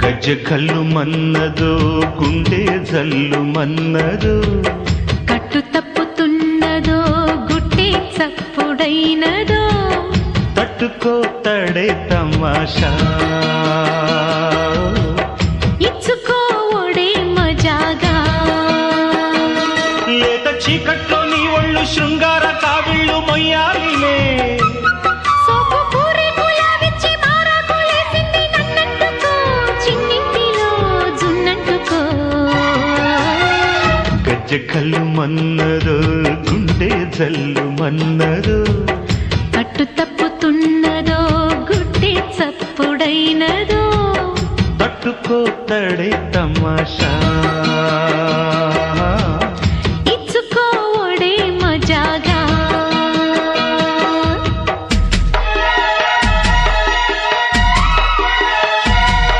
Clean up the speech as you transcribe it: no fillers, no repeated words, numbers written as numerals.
గజ్జ కల్లు మన్నదో గుండె జల్లు మన్నదో కట్టు తప్పుతున్నదో గుట్టే చప్పుడైనదో తట్టుకో తడే తమాషా ఇచ్చుకోవడే మజాగా లేత చీకట్లో నీ ఒళ్ళు శృంగార కావిళ్ళు మొయ్యాలిలే గజ్జ కల్లు మన్నదో గుండె జల్లు మన్నదో కట్టు తప్పుతున్నదో గుట్టే చప్పుడైనదో తట్టుకో తడే తమాషా